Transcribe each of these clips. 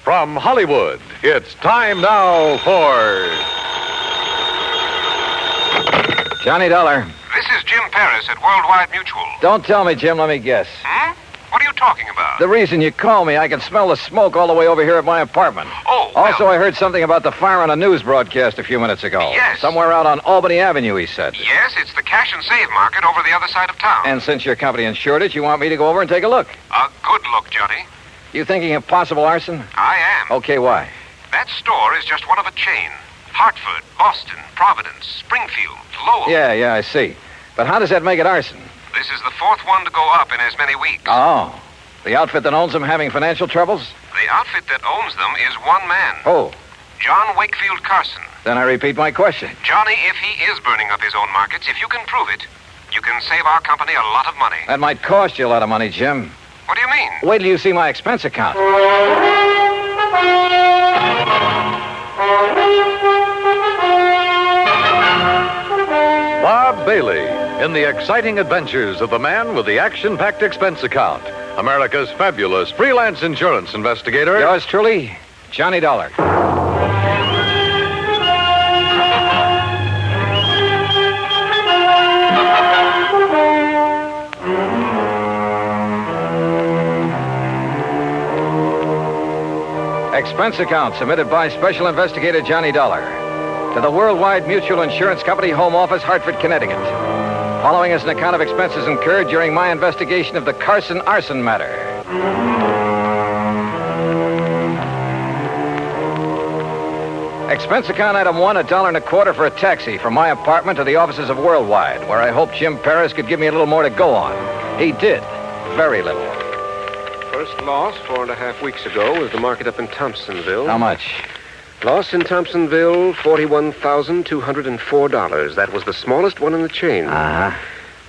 From Hollywood, it's time now for... Johnny Dollar. This is Jim Paris at Worldwide Mutual. Don't tell me, Jim. Let me guess. What are you talking about? The reason you called me, I can smell the smoke all the way over here at my apartment. Oh, well... Also, I heard something about the fire on a news broadcast a few minutes ago. Yes. Somewhere out on Albany Avenue, he said. Yes, it's the cash and save market over the other side of town. And since your company insured it, you want me to go over and take a look? A good look, Johnny. You thinking of possible arson? I am. Okay, why? That store is just one of a chain. Hartford, Boston, Providence, Springfield, Lowell. Yeah, I see. But how does that make it arson? This is the fourth one to go up in as many weeks. Oh. The outfit that owns them having financial troubles? The outfit that owns them is one man. Oh. John Wakefield Carson. Then I repeat my question. Johnny, if he is burning up his own markets, if you can prove it, you can save our company a lot of money. That might cost you a lot of money, Jim. What do you mean? Wait till you see my expense account. Bob Bailey in the exciting adventures of the man with the action-packed expense account. America's fabulous freelance insurance investigator. Yours truly, Johnny Dollar. Expense account submitted by Special Investigator Johnny Dollar to the Worldwide Mutual Insurance Company Home Office, Hartford, Connecticut. Following is an account of expenses incurred during my investigation of the Carson Arson matter. Expense account item 1, $1.25 for a taxi from my apartment to the offices of Worldwide, where I hoped Jim Paris could give me a little more to go on. He did. Very little. First loss 4.5 weeks ago was the market up in Thompsonville. How much? Loss in Thompsonville, $41,204. That was the smallest one in the chain. Uh-huh.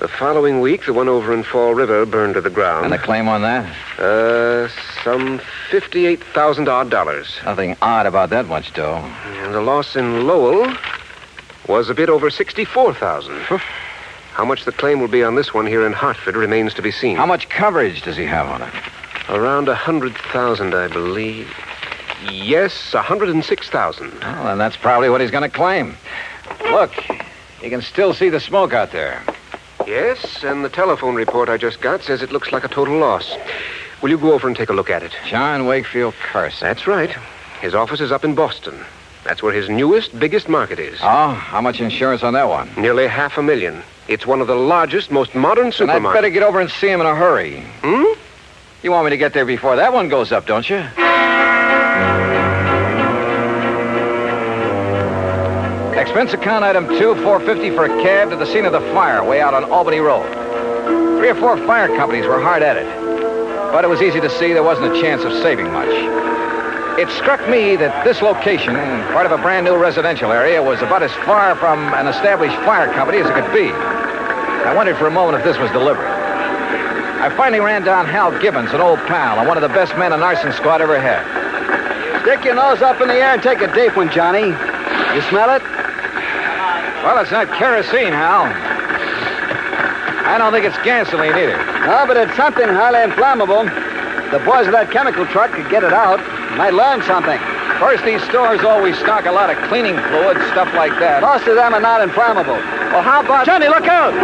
The following week, the one over in Fall River burned to the ground. And the claim on that? Some $58,000 odd. Nothing odd about that much dough. And the loss in Lowell was a bit over $64,000. How much the claim will be on this one here in Hartford remains to be seen. How much coverage does he have on it? Around $100,000, I believe. Yes, $106,000. Well, then that's probably what he's going to claim. Look, you can still see the smoke out there. Yes, and the telephone report I just got says it looks like a total loss. Will you go over and take a look at it? John Wakefield Carson. That's right. His office is up in Boston. That's where his newest, biggest market is. Oh, how much insurance on that one? Nearly $500,000. It's one of the largest, most modern supermarkets. Then I'd better get over and see him in a hurry. You want me to get there before that one goes up, don't you? Expense account item 2, $450 for a cab to the scene of the fire way out on Albany Road. 3 or 4 fire companies were hard at it. But it was easy to see there wasn't a chance of saving much. It struck me that this location, part of a brand new residential area, was about as far from an established fire company as it could be. I wondered for a moment if this was deliberate. I finally ran down Hal Gibbons, an old pal, and one of the best men an arson squad ever had. Stick your nose up in the air and take a deep one, Johnny. You smell it? Well, it's not kerosene, Hal. I don't think it's gasoline either. No, but it's something highly inflammable. The boys of that chemical truck could get it out. Might learn something. First, these stores always stock a lot of cleaning fluids, stuff like that. Most of them are not inflammable. Well, how about... Johnny, look out!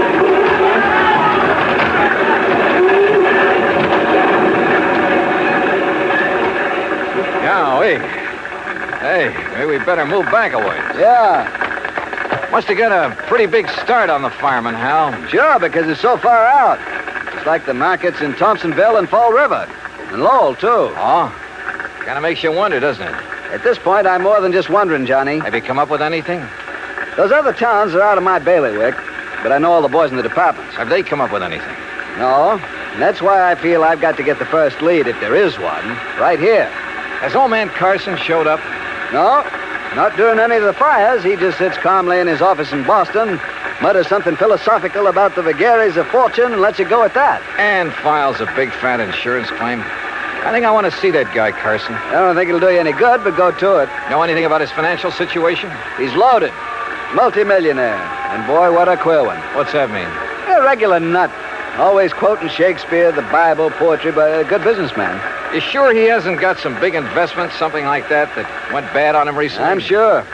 Golly. Hey, maybe we better move back a ways. Yeah. Must have got a pretty big start on the fireman, Hal. Sure, because it's so far out. It's like the markets in Thompsonville and Fall River. And Lowell, too. Oh? Kind of makes you wonder, doesn't it? At this point, I'm more than just wondering, Johnny. Have you come up with anything? Those other towns are out of my bailiwick, but I know all the boys in the departments. Have they come up with anything? No, and that's why I feel I've got to get the first lead, if there is one, right here. Has old man Carson showed up? No, not during any of the fires. He just sits calmly in his office in Boston, mutters something philosophical about the vagaries of fortune, and lets you go at that. And files a big fat insurance claim. I think I want to see that guy, Carson. I don't think it'll do you any good, but go to it. Know anything about his financial situation? He's loaded. Multi-millionaire. And boy, what a queer one. What's that mean? A regular nut. Always quoting Shakespeare, the Bible, poetry, but a good businessman. You sure he hasn't got some big investment, something like that went bad on him recently? I'm sure.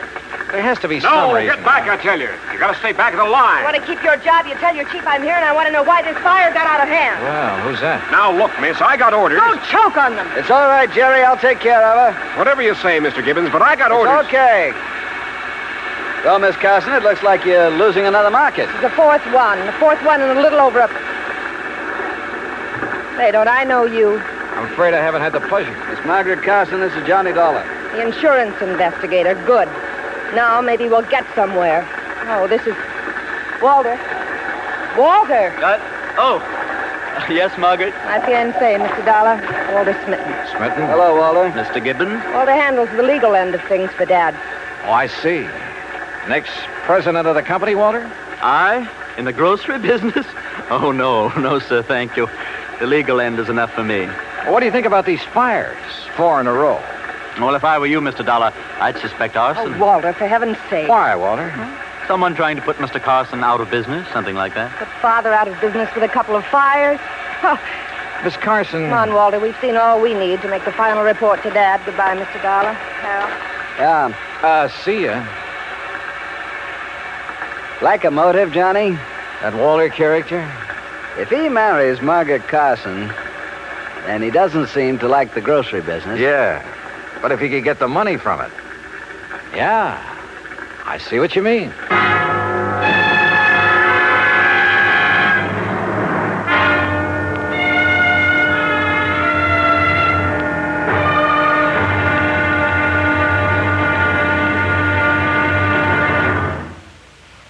There has to be some reason. Get back, I tell you. You gotta stay back of the line. Want to keep your job? You tell your chief I'm here, and I want to know why this fire got out of hand. Well, who's that? Now, look, miss, I got orders. Don't choke on them. It's all right, Jerry. I'll take care of her. Whatever you say, Mr. Gibbons, but I got It's orders. okay. Well, Miss Carson, it looks like you're losing another market. The fourth one and a little over a... Say, don't I know you? I'm afraid I haven't had the pleasure. Miss Margaret Carson, this is Johnny Dollar. The insurance investigator. Good. Now maybe we'll get somewhere. Oh, this is... Walter. Walter! Yes, Margaret? I can't say, Mr. Dollar. Walter Smitten. Smitten? Hello, Walter. Mr. Gibbons? Walter handles the legal end of things for Dad. Oh, I see. Next president of the company, Walter? I? In the grocery business? Oh, no, sir, thank you. The legal end is enough for me. Well, what do you think about these fires? 4 in a row. Well, if I were you, Mr. Dollar, I'd suspect arson. Oh, Walter, for heaven's sake. Why, Walter? Someone trying to put Mr. Carson out of business, something like that. Put Father out of business with a couple of fires? Oh, Miss Carson... come on, Walter. We've seen all we need to make the final report to Dad. Goodbye, Mr. Dollar. Harold. Yeah. See ya. Like a motive, Johnny? That Walter character? If he marries Margaret Carson, then he doesn't seem to like the grocery business. Yeah. But if he could get the money from it. Yeah. I see what you mean.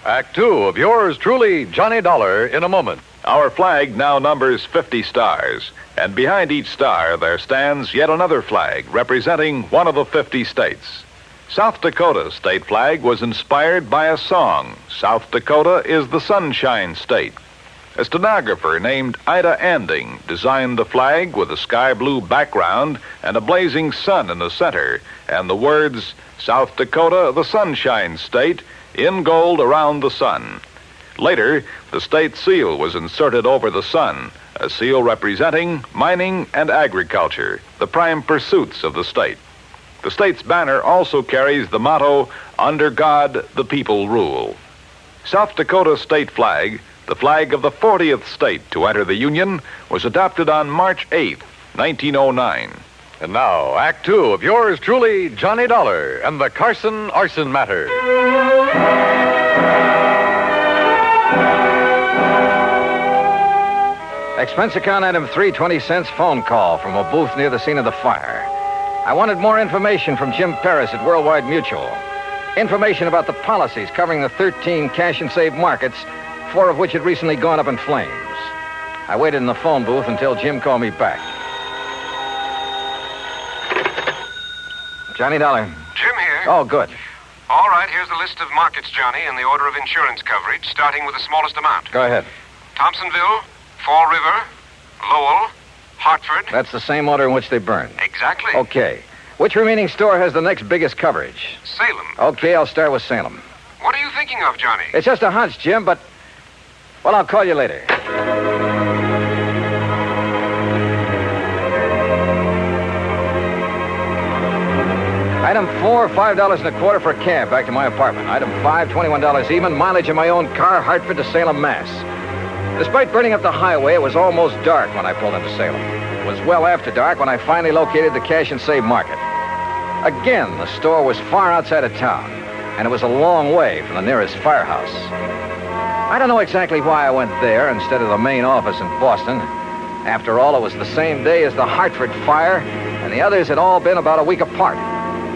Act 2 of yours truly, Johnny Dollar, in a moment. Our flag now numbers 50 stars, and behind each star there stands yet another flag representing one of the 50 states. South Dakota's state flag was inspired by a song. South Dakota is the Sunshine State. A stenographer named Ida Anding designed the flag with a sky blue background and a blazing sun in the center, and the words, South Dakota, the Sunshine State, in gold around the sun. Later, the state seal was inserted over the sun, a seal representing mining and agriculture, the prime pursuits of the state. The state's banner also carries the motto, Under God, the People Rule. South Dakota's state flag, the flag of the 40th state to enter the Union, was adopted on March 8, 1909. And now, Act 2 of yours truly, Johnny Dollar, and the Carson Arson matter. Expense account item 3, 20 cents, phone call from a booth near the scene of the fire. I wanted more information from Jim Paris at Worldwide Mutual. Information about the policies covering the 13 cash and save markets, 4 of which had recently gone up in flames. I waited in the phone booth until Jim called me back. Johnny Dollar. Jim here. Oh, good. All right, here's the list of markets, Johnny, in the order of insurance coverage, starting with the smallest amount. Go ahead. Thompsonville, Fall River, Lowell, Hartford. That's the same order in which they burned. Exactly. Okay. Which remaining store has the next biggest coverage? Salem. Okay, I'll start with Salem. What are you thinking of, Johnny? It's just a hunch, Jim, but... Well, I'll call you later. Item 4, $5.25 for a cab back to my apartment. Item 5, $21 even, mileage in my own car, Hartford to Salem, Mass. Despite burning up the highway, it was almost dark when I pulled into Salem. It was well after dark when I finally located the cash and save market. Again, the store was far outside of town, and it was a long way from the nearest firehouse. I don't know exactly why I went there instead of the main office in Boston. After all, it was the same day as the Hartford fire, and the others had all been about a week apart.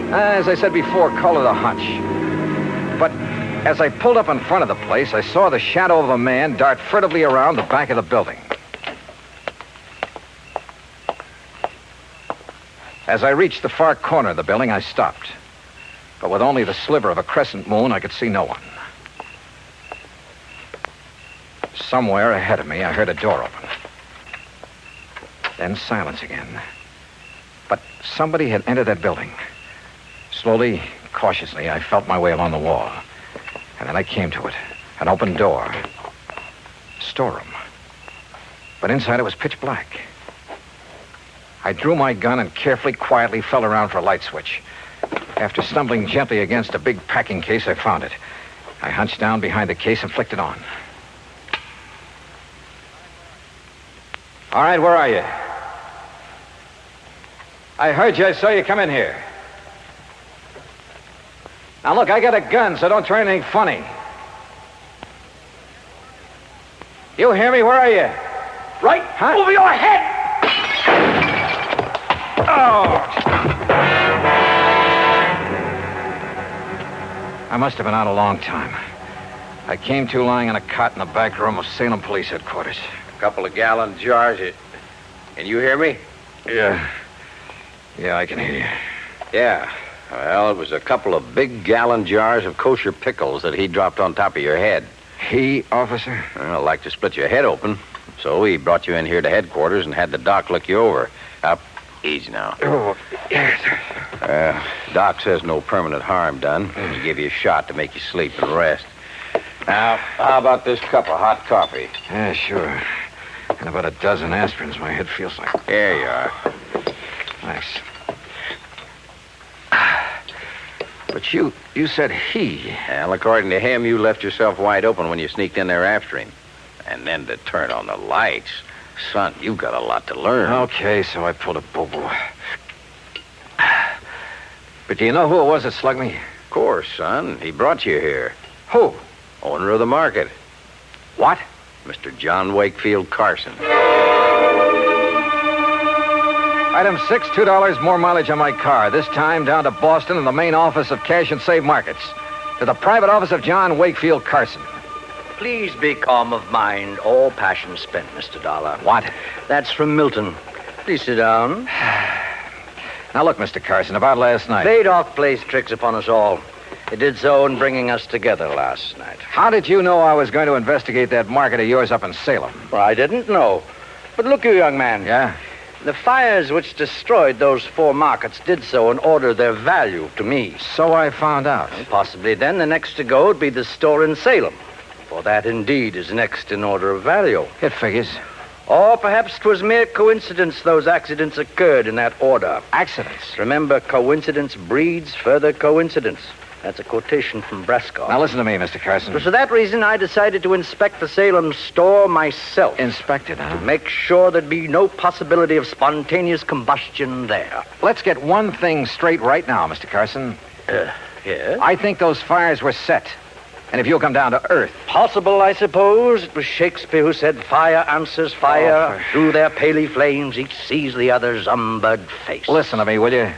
As I said before, call it a hunch. But as I pulled up in front of the place, I saw the shadow of a man dart furtively around the back of the building. As I reached the far corner of the building, I stopped. But with only the sliver of a crescent moon, I could see no one. Somewhere ahead of me, I heard a door open. Then silence again. But somebody had entered that building. Slowly, cautiously, I felt my way along the wall. And then I came to it. An open door. Storeroom. But inside it was pitch black. I drew my gun and carefully, quietly felt around for a light switch. After stumbling gently against a big packing case, I found it. I hunched down behind the case and flicked it on. All right, where are you? I heard you. I saw you come in here. Now, look, I got a gun, so don't try anything funny. You hear me? Where are you? Right over your head! Oh! I must have been out a long time. I came to lying on a cot in the back room of Salem Police Headquarters. A couple of gallon jars. Can you hear me? Yeah. Yeah, I can hear you. Yeah. Well, it was a couple of big gallon jars of kosher pickles that he dropped on top of your head. He, officer? Well, like to split your head open. So he brought you in here to headquarters and had the doc look you over. Up. Easy now. Oh, yes. Doc says no permanent harm done. He gave you a shot to make you sleep and rest. Now, how about this cup of hot coffee? Yeah, sure. And about a dozen aspirins. My head feels like... There you are. Thanks. But you said he. Well, according to him, you left yourself wide open when you sneaked in there after him. And then to turn on the lights. Son, you've got a lot to learn. Okay, so I pulled a boo-boo. But do you know who it was that slugged me? Of course, son. He brought you here. Who? Owner of the market. What? Mr. John Wakefield Carson. Item 6, $2 more mileage on my car. This time down to Boston and the main office of Cash and Save Markets. To the private office of John Wakefield Carson. Please be calm of mind. All passion spent, Mr. Dollar. What? That's from Milton. Please sit down. Now look, Mr. Carson, about last night. Vadok plays tricks upon us all. It did so in bringing us together last night. How did you know I was going to investigate that market of yours up in Salem? Well, I didn't know. But look, you young man. Yeah? The fires which destroyed those 4 markets did so in order their value to me. So I found out. And possibly then the next to go would be the store in Salem. For that indeed is next in order of value. It figures. Or perhaps 'twas mere coincidence those accidents occurred in that order. Accidents? Remember, coincidence breeds further coincidence. That's a quotation from Bresco. Now listen to me, Mr. Carson. So for that reason, I decided to inspect the Salem store myself. Inspect it, huh? To make sure there'd be no possibility of spontaneous combustion there. Let's get one thing straight right now, Mr. Carson. Yeah? I think those fires were set. And if you'll come down to earth. Possible, I suppose. It was Shakespeare who said, fire answers fire. Through their paly flames, each sees the other's umbered face. Listen to me, will you?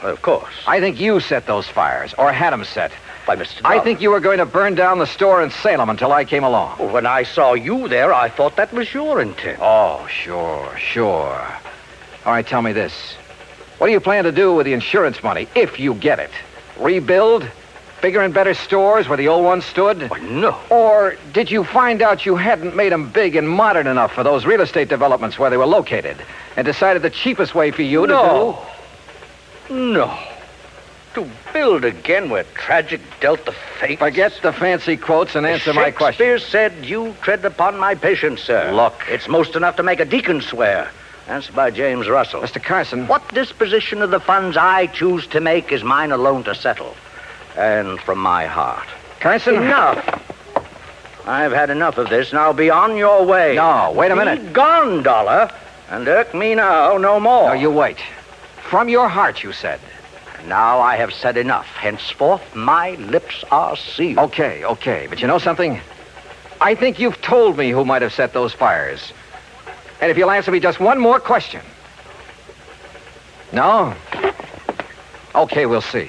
Of course. I think you set those fires, or had them set. By Mr. I Dollar. think you were going to burn down the store in Salem until I came along. Well, when I saw you there, I thought that was your intent. Oh, sure. All right, tell me this. What do you plan to do with the insurance money, if you get it? Rebuild? Bigger and better stores where the old ones stood? Oh, no. Or did you find out you hadn't made them big and modern enough for those real estate developments where they were located and decided the cheapest way for you to do? No. To build again where tragic dealt the fates. Forget the fancy quotes and answer my question. Shakespeare said, you tread upon my patience, sir. Look. It's most enough to make a deacon swear. That's by James Russell. Mr. Carson. What disposition of the funds I choose to make is mine alone to settle. And from my heart. Carson? Enough. I've had enough of this. Now be on your way. No, wait a minute. Be gone, Dollar. And irk me now no more. No, you wait. From your heart, you said. Now I have said enough. Henceforth, my lips are sealed. Okay. But you know something? I think you've told me who might have set those fires. And if you'll answer me just one more question. No? Okay, we'll see.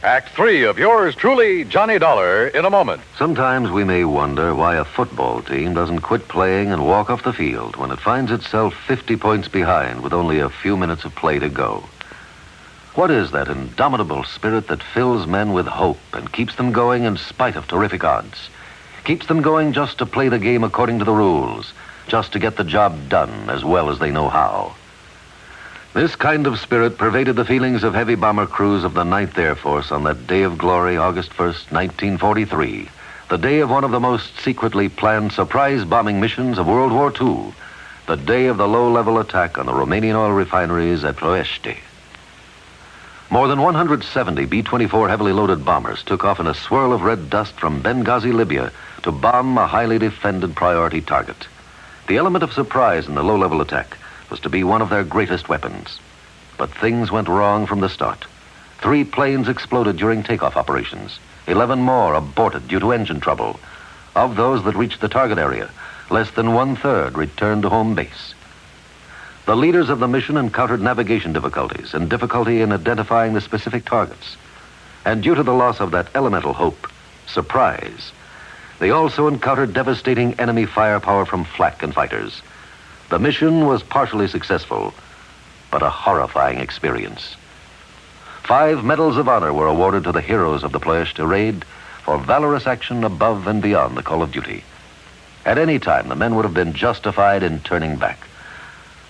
Act 3 of yours truly, Johnny Dollar, in a moment. Sometimes we may wonder why a football team doesn't quit playing and walk off the field when it finds itself 50 points behind with only a few minutes of play to go. What is that indomitable spirit that fills men with hope and keeps them going in spite of terrific odds? Keeps them going just to play the game according to the rules, just to get the job done as well as they know how. This kind of spirit pervaded the feelings of heavy bomber crews of the 9th Air Force on that day of glory, August 1st, 1943, the day of one of the most secretly planned surprise bombing missions of World War II, the day of the low-level attack on the Romanian oil refineries at Ploiești. More than 170 B-24 heavily loaded bombers took off in a swirl of red dust from Benghazi, Libya, to bomb a highly defended priority target. The element of surprise in the low-level attack was to be one of their greatest weapons. But things went wrong from the start. 3 planes exploded during takeoff operations. 11 more aborted due to engine trouble. Of those that reached the target area, less than 1/3 returned to home base. The leaders of the mission encountered navigation difficulties and difficulty in identifying the specific targets. And due to the loss of that elemental hope, surprise, they also encountered devastating enemy firepower from flak and fighters. The mission was partially successful, but a horrifying experience. 5 medals of honor were awarded to the heroes of the Ploiești raid for valorous action above and beyond the call of duty. At any time, the men would have been justified in turning back.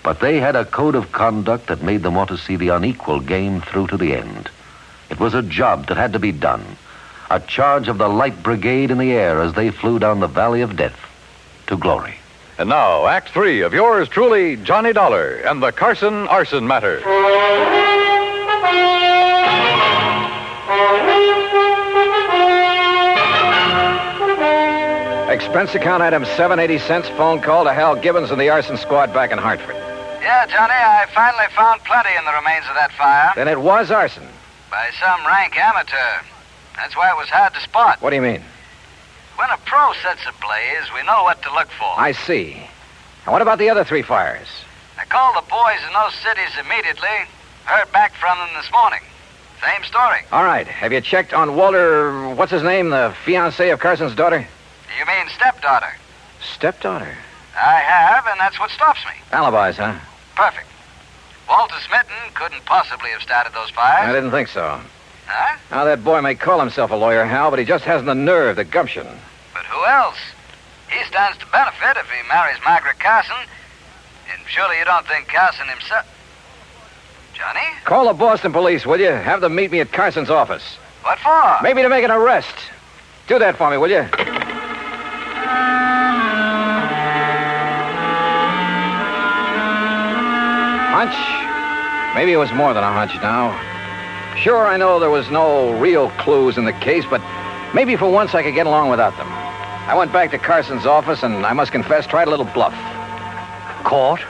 But they had a code of conduct that made them want to see the unequal game through to the end. It was a job that had to be done, a charge of the Light Brigade in the air as they flew down the Valley of Death to glory. And now, Act 3 of yours truly, Johnny Dollar and the Carson Arson Matter. Expense account item 780 cents, phone call to Hal Gibbons and the arson squad back in Hartford. Yeah, Johnny, I finally found plenty in the remains of that fire. Then it was arson. By some rank amateur. That's why it was hard to spot. What do you mean? When a pro sets ablaze, we know what to look for. I see. And what about the other 3 fires? I called the boys in those cities immediately. Heard back from them this morning. Same story. All right. Have you checked on Walter, what's his name, the fiancé of Carson's daughter? You mean stepdaughter? Stepdaughter? I have, and that's what stops me. Alibis, huh? Perfect. Walter Smitten couldn't possibly have started those fires. I didn't think so. Huh? Now, that boy may call himself a lawyer, Hal, but he just hasn't the nerve, the gumption. But who else? He stands to benefit if he marries Margaret Carson. And surely you don't think Carson himself... Johnny? Call the Boston police, will you? Have them meet me at Carson's office. What for? Maybe to make an arrest. Do that for me, will you? Hunch? Maybe it was more than a hunch now. Sure, I know there was no real clues in the case, but maybe for once I could get along without them. I went back to Carson's office and, I must confess, tried a little bluff. Court?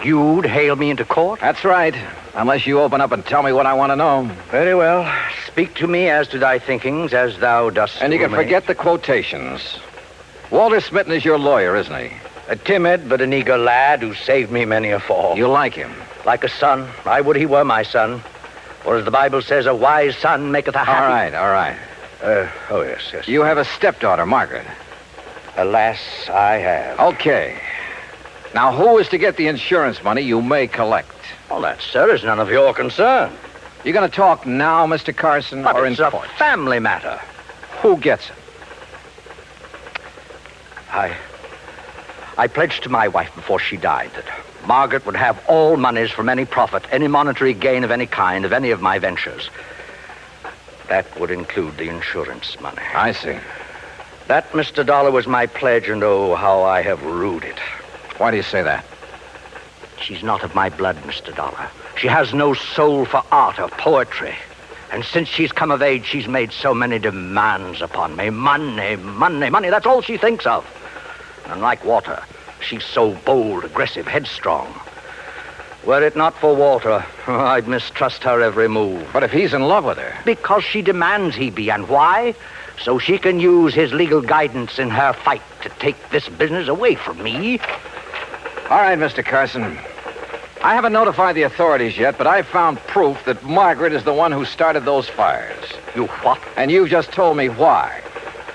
You'd hail me into court? That's right. Unless you open up and tell me what I want to know. Very well. Speak to me as to thy thinkings, as thou dost. And you can forget the quotations. Walter Smitten is your lawyer, isn't he? A timid but an eager lad who saved me many a fall. You like him? Like a son. I would he were my son. Or as the Bible says, a wise son maketh a happy... All right. Oh, yes. You have a stepdaughter, Margaret. Alas, I have. Okay. Now, who is to get the insurance money you may collect? Well, that, sir, is none of your concern. You going to talk now, Mr. Carson, but or it's in a court? Family matter. Who gets it? I pledged to my wife before she died that Margaret would have all monies from any profit, any monetary gain of any kind, of any of my ventures. That would include the insurance money. I see. That, Mr. Dollar, was my pledge, and oh, how I have rued it. Why do you say that? She's not of my blood, Mr. Dollar. She has no soul for art or poetry. And since she's come of age, she's made so many demands upon me. Money, that's all she thinks of. And like Walter, she's so bold, aggressive, headstrong. Were it not for Walter, I'd mistrust her every move. But if he's in love with her? Because she demands he be. And why? So she can use his legal guidance in her fight to take this business away from me. All right, Mr. Carson. I haven't notified the authorities yet, but I found proof that Margaret is the one who started those fires. You what? And you've just told me why.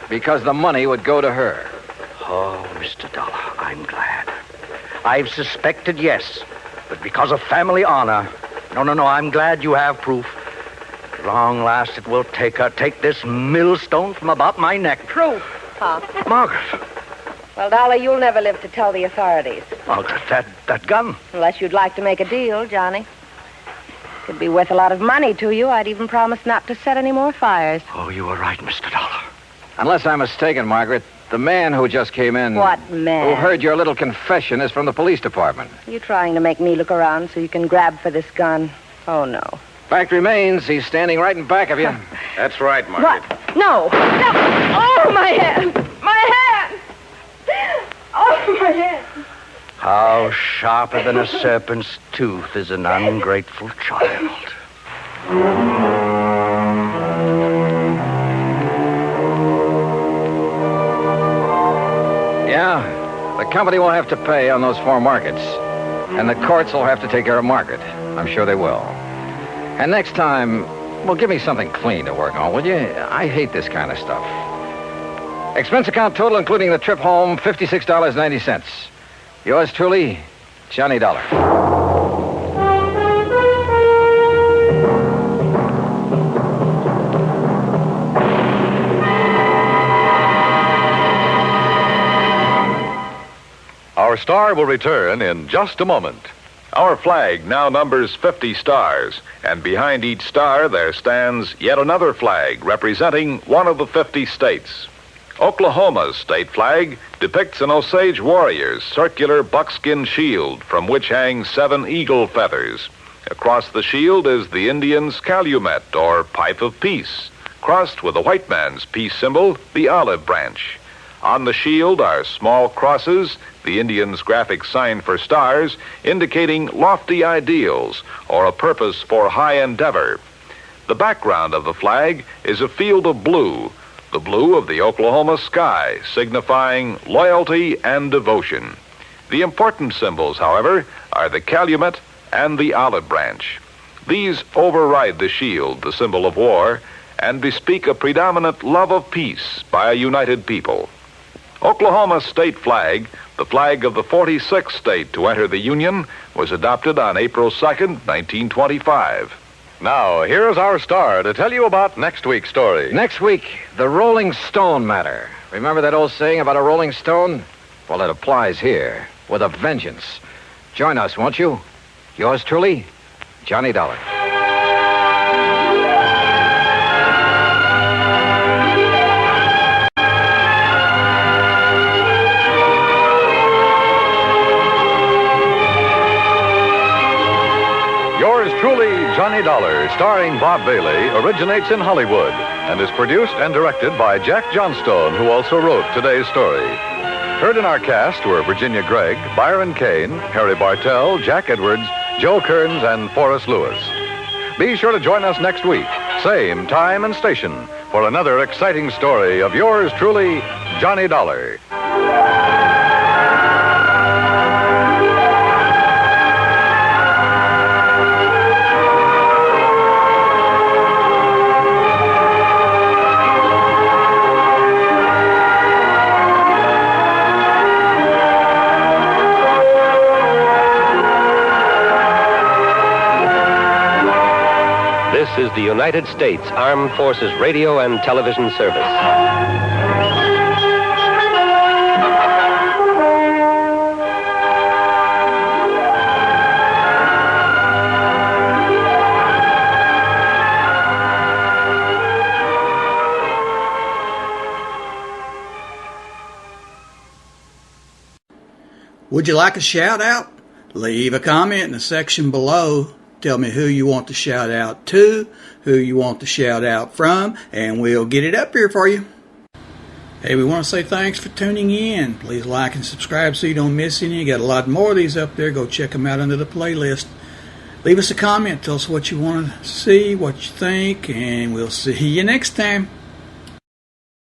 Because the money would go to her. Oh, Mr. Dollar, I'm glad. I've suspected, yes, but because of family honor. No, I'm glad you have proof. At long last, it will take this millstone from about my neck. Proof, huh? Margaret. Well, Dollar, you'll never live to tell the authorities. Margaret, that gun. Unless you'd like to make a deal, Johnny. Could be worth a lot of money to you. I'd even promise not to set any more fires. Oh, you were right, Mr. Dollar. Unless I'm mistaken, Margaret, the man who just came in... What man? Who heard your little confession is from the police department. You trying to make me look around so you can grab for this gun? Oh, no. Fact remains, he's standing right in back of you. That's right, Margaret. What? No! No! Oh, my hand! My hand! Oh, my hand! How sharper than a serpent's tooth is an ungrateful child. Yeah, the company will have to pay on those 4 markets. And the courts will have to take care of Margaret. I'm sure they will. And next time, well, give me something clean to work on, will you? I hate this kind of stuff. Expense account total, including the trip home, $56.90. Yours truly, Johnny Dollar. Our star will return in just a moment. Our flag now numbers 50 stars, and behind each star there stands yet another flag representing one of the 50 states. Oklahoma's state flag depicts an Osage warrior's circular buckskin shield from which hang 7 eagle feathers. Across the shield is the Indian's calumet, or pipe of peace, crossed with the white man's peace symbol, the olive branch. On the shield are small crosses, the Indian's graphic sign for stars, indicating lofty ideals or a purpose for high endeavor. The background of the flag is a field of blue, the blue of the Oklahoma sky, signifying loyalty and devotion. The important symbols, however, are the calumet and the olive branch. These override the shield, the symbol of war, and bespeak a predominant love of peace by a united people. Oklahoma's state flag, the flag of the 46th state to enter the Union, was adopted on April 2nd, 1925. Now, here's our star to tell you about next week's story. Next week, the Rolling Stone matter. Remember that old saying about a rolling stone? Well, it applies here, with a vengeance. Join us, won't you? Yours truly, Johnny Dollar. Yours truly, Johnny Dollar, starring Bob Bailey, originates in Hollywood and is produced and directed by Jack Johnstone, who also wrote today's story. Heard in our cast were Virginia Gregg, Byron Kane, Harry Bartell, Jack Edwards, Joe Kearns, and Forrest Lewis. Be sure to join us next week, same time and station, for another exciting story of yours truly, Johnny Dollar. This is the United States Armed Forces Radio and Television Service. Would you like a shout out? Leave a comment in the section below. Tell me who you want to shout out to, who you want to shout out from, and we'll get it up here for you. Hey, we want to say thanks for tuning in. Please like and subscribe so you don't miss any. You got a lot more of these up there. Go check them out under the playlist. Leave us a comment. Tell us what you want to see, what you think, and we'll see you next time.